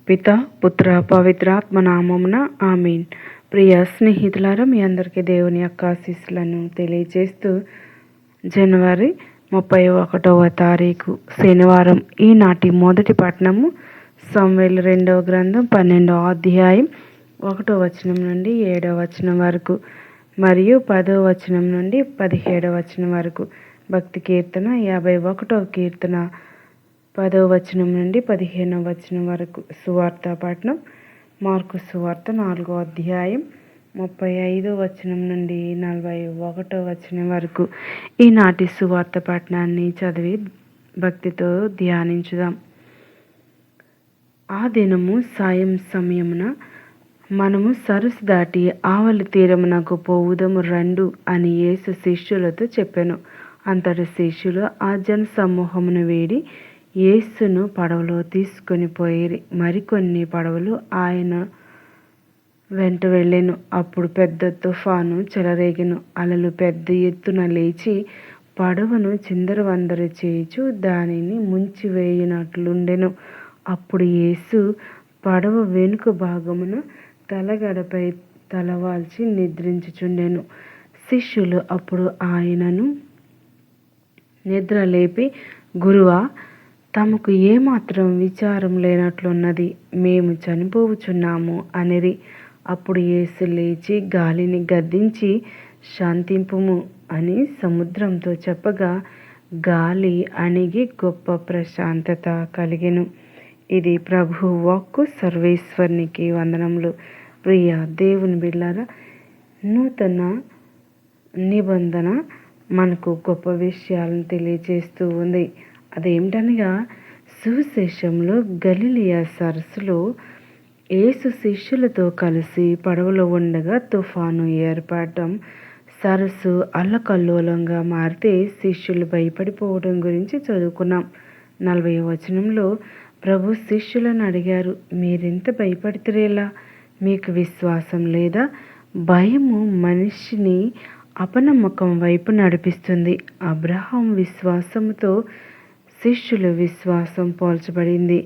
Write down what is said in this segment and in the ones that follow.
పిత పుత్ర పవిత్రాత్మ నామమున ఆమీన్. ప్రియ స్నేహితులారా, మీ అందరికీ దేవుని యొక్క ఆశీస్సులను తెలియజేస్తూ జనవరి 31వ తారీఖు శనివారం ఈనాటి మొదటి పట్టణము సమూయేలు 2వ గ్రంథం 12వ అధ్యాయం 1వ వచనం నుండి 7వ వచనం వరకు మరియు 10వ వచనం నుండి 17వ వచనం వరకు. భక్తి కీర్తన 51వ కీర్తన 10వ వచనం నుండి 15వ వచనం వరకు. సువార్త పఠనం మార్కు సువార్త 4వ అధ్యాయం 35వ వచనం నుండి 41వ వచనం వరకు. ఈనాటి సువార్త పఠనాన్ని చదివి భక్తితో ధ్యానించుదాం. ఆ దినము సాయం సమయమున మనము సరస్సు దాటి ఆవలి తీరమునకు పోవుదము రండు అని యేసు శిష్యులతో చెప్పెను. అంతటి శిష్యులు ఆ జన సమూహమును వేడి యేసును పడవలో తీసుకొని పోయిరి. మరికొన్ని పడవలు ఆయన వెంట వెళ్ళెను. అప్పుడు పెద్ద తుఫాను చెలరేగెను. అలలు పెద్ద ఎత్తున లేచి పడవను చిందరవందర చేయుచు దానిని ముంచివేయునట్లుండెను. అప్పుడు యేసు పడవ వెనుక భాగమున తలగడపై తలవాల్చి నిద్రించుచుండెను. శిష్యులు అప్పుడు ఆయనను నిద్రలేపి, గురువా, తమకు ఏమాత్రం విచారం లేనట్లున్నది, మేము చనిపోవుచున్నాము అనిరి. అప్పుడు యేసు లేచి గాలిని గద్దించి శాంతింపుము అని సముద్రంతో చెప్పగా గాలి అణిగి గొప్ప ప్రశాంతత కలిగెను. ఇది ప్రభు వాక్కు. సర్వేశ్వరునికి వందనములు. ప్రియ దేవుని బిడ్డలారా, నూతన నిబంధన మనకు గొప్ప విషయాలను తెలియజేస్తూ ఉంది. అదేమిటనగా, సువిశేషంలో గలిలయ సరస్సులో యేసు శిష్యులతో కలిసి పడవలో ఉండగా తుఫాను ఏర్పడటం, సరస్సు అల్లకల్లోలంగా మారితే శిష్యులు భయపడిపోవడం గురించి చదువుకున్నాం. 40వ వచనంలో ప్రభు శిష్యులను అడిగారు, మీరింత భయపడితేలా? మీకు విశ్వాసం లేదా? భయము మనిషిని అపనమ్మకం వైపు నడిపిస్తుంది. అబ్రహాం విశ్వాసంతో శిష్యుల విశ్వాసం పోల్చబడింది.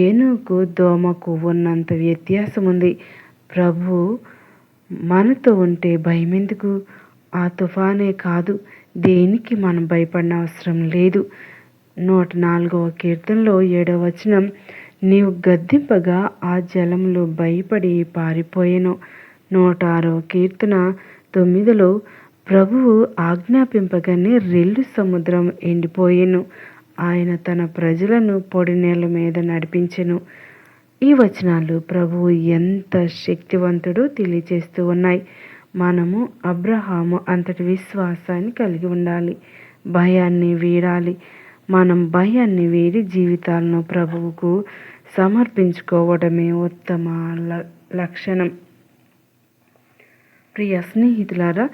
ఏనోకు దోమకు ఉన్నంత వ్యత్యాసం ఉంది. ప్రభు మనతో ఉంటే భయమెందుకు? ఆ తుఫానే కాదు, దేనికి మనం భయపడిన అవసరం లేదు. 104వ కీర్తనలో 7వ వచనం, నీవు గద్దింపగా ఆ జలములు భయపడి పారిపోయెను. 106వ కీర్తన 9లో ప్రభువు ఆజ్ఞాపింపగానే రెల్లు సముద్రం ఎండిపోయెను. ఆయన తన ప్రజలను పొడి నేల మీద నడిపించెను. ఈ వచనాలు ప్రభువు ఎంత శక్తివంతుడో తెలియజేస్తూ ఉన్నాయి. మనము అబ్రహాము అంతటి విశ్వాసాన్ని కలిగి ఉండాలి. భయాన్ని వీడాలి. మనం భయాన్ని వీడి జీవితాలను ప్రభువుకు సమర్పించుకోవడమే ఉత్తమ లక్షణం. ప్రియ స్నేహితులారా,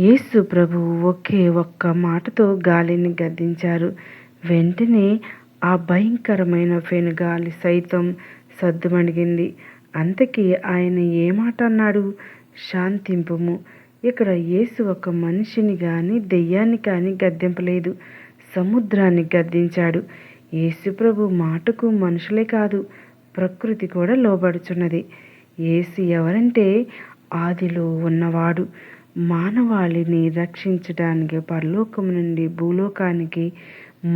యేసు ప్రభువు ఒకే ఒక్క మాటతో గాలిని గద్దించారు. వెంటనే ఆ భయంకరమైన పెనుగాలి సైతం సద్దుమణిగింది. అంతకీ ఆయన ఏ మాట అన్నాడు? శాంతింపుము. ఇక్కడ యేసు ఒక మనిషిని కానీ దెయ్యాన్ని కానీ గద్దింపలేదు, సముద్రాన్ని గద్దించాడు. యేసు ప్రభు మాటకు మనుషులే కాదు, ప్రకృతి కూడా లోబడుచున్నది. యేసు ఎవరంటే, ఆదిలో ఉన్నవాడు. మానవాళిని రక్షించడానికి పరలోకం నుండి భూలోకానికి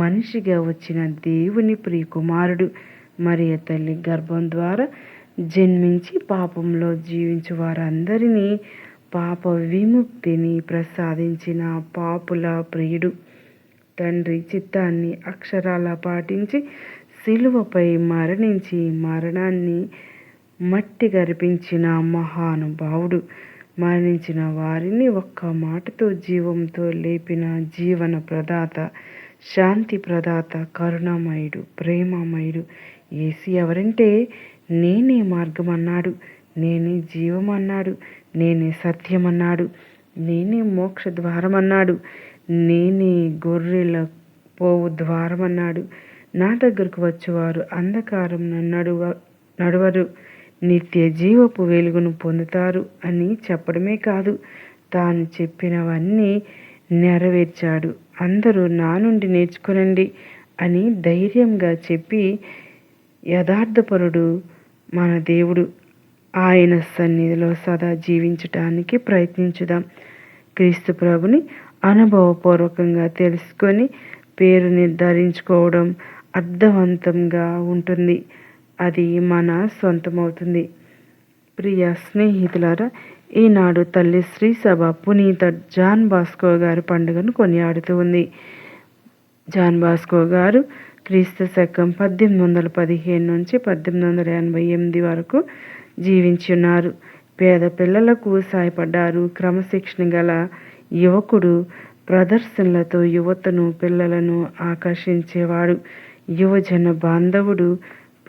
మనిషిగా వచ్చిన దేవుని ప్రియకుమారుడు. మరియ తల్లి గర్భం ద్వారా జన్మించి పాపంలో జీవించు వారందరినీ పాప విముక్తిని ప్రసాదించిన పాపుల ప్రియుడు. తండ్రి చిత్తాన్ని అక్షరాల పాటించి శిలువపై మరణించి మరణాన్ని మట్టి గరిపించిన మహానుభావుడు. మరణించిన వారిని ఒక్క మాటతో జీవంతో లేపిన జీవన ప్రదాత, శాంతి ప్రదాత, కరుణామయుడు, ప్రేమమయుడు. యేసు ఎవరంటే, నేనే మార్గం అన్నాడు, నేనే జీవం అన్నాడు, నేనే సత్యం అన్నాడు, నేనే మోక్ష ద్వారం అన్నాడు, నేనే గొర్రెల పోవు ద్వారం అన్నాడు. నా దగ్గరకు వచ్చేవారు అంధకారం నడవరు, నిత్య జీవపు వెలుగును పొందుతారు అని చెప్పడమే కాదు, తాను చెప్పినవన్నీ నెరవేర్చాడు. అందరూ నా నుండి నేర్చుకునండి అని ధైర్యంగా చెప్పి యథార్థపరుడు, మన దేవుడు. ఆయన సన్నిధిలో సదా జీవించటానికి ప్రయత్నించుదాం. క్రీస్తు ప్రభుని అనుభవపూర్వకంగా తెలుసుకొని పేరు నిర్ధారించుకోవడం అర్థవంతంగా ఉంటుంది. అది మన సొంతమవుతుంది. ప్రియ స్నేహితులారా, ఈనాడు తల్లి శ్రీ సభ పునీత జాన్ బాస్కో గారి పండుగను కొనియాడుతూ ఉంది. జాన్ బాస్కో గారు క్రీస్తు శకం 1815 నుంచి 1888 వరకు జీవించి ఉన్నారు. పేద పిల్లలకు సాయపడ్డారు. క్రమశిక్షణ గల యువకుడు. ప్రదర్శనలతో యువతను పిల్లలను ఆకర్షించేవాడు. యువజన బాంధవుడు.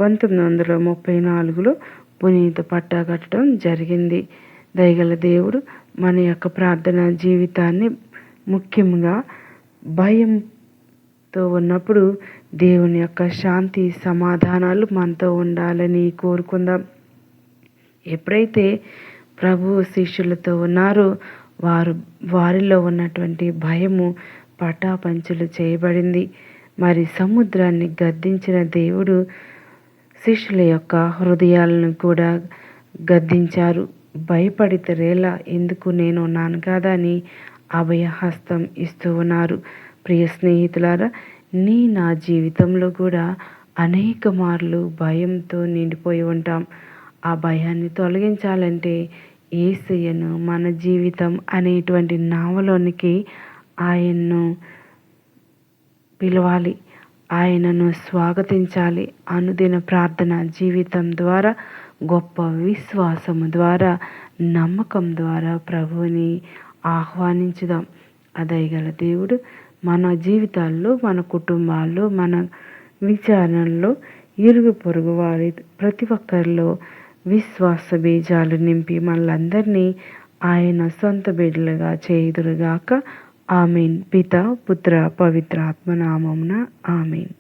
1934లో పునీత పట్టా కట్టడం జరిగింది. దయగల దేవుడు మన యొక్క ప్రార్థనా జీవితాన్ని ముఖ్యంగా భయంతో ఉన్నప్పుడు దేవుని యొక్క శాంతి సమాధానాలు మనతో ఉండాలని కోరుకుందాం. ఎప్పుడైతే ప్రభు శిష్యులతో ఉన్నారో వారిలో ఉన్నటువంటి భయము పటాపంచలు చేయబడింది. మరి సముద్రాన్ని గద్దించిన దేవుడు శిష్యుల యొక్క హృదయాలను కూడా గద్దించారు. భయపడితేరేలా, ఎందుకు నేను ఉన్నాను కదా అని అభయహస్తం ఇస్తూ ఉన్నారు. ప్రియ స్నేహితులారా, నా జీవితంలో కూడా అనేక మార్లు భయంతో నిండిపోయి ఉంటాం. ఆ భయాన్ని తొలగించాలంటే యేసయ్యను మన జీవితం అనేటువంటి నావలోనికి ఆయన్ను పిలవాలి. ఆయనను స్వాగతించాలి. అనుదిన ప్రార్థన జీవితం ద్వారా, గొప్ప విశ్వాసము ద్వారా, నమ్మకం ద్వారా ప్రభువుని ఆహ్వానించుదాం. దయగల దేవుడు మన జీవితాల్లో, మన కుటుంబాల్లో, మన విచారణలో, ఇరుగు పొరుగు వారి ప్రతి ఒక్కరిలో విశ్వాస బీజాలు నింపి మనలందరినీ ఆయన సొంత బిడ్డలుగా చేయుదురుగాక. ఆమేన్. పిత, పుత్ర, పవిత్ర ఆత్మ నామమున ఆమేన్.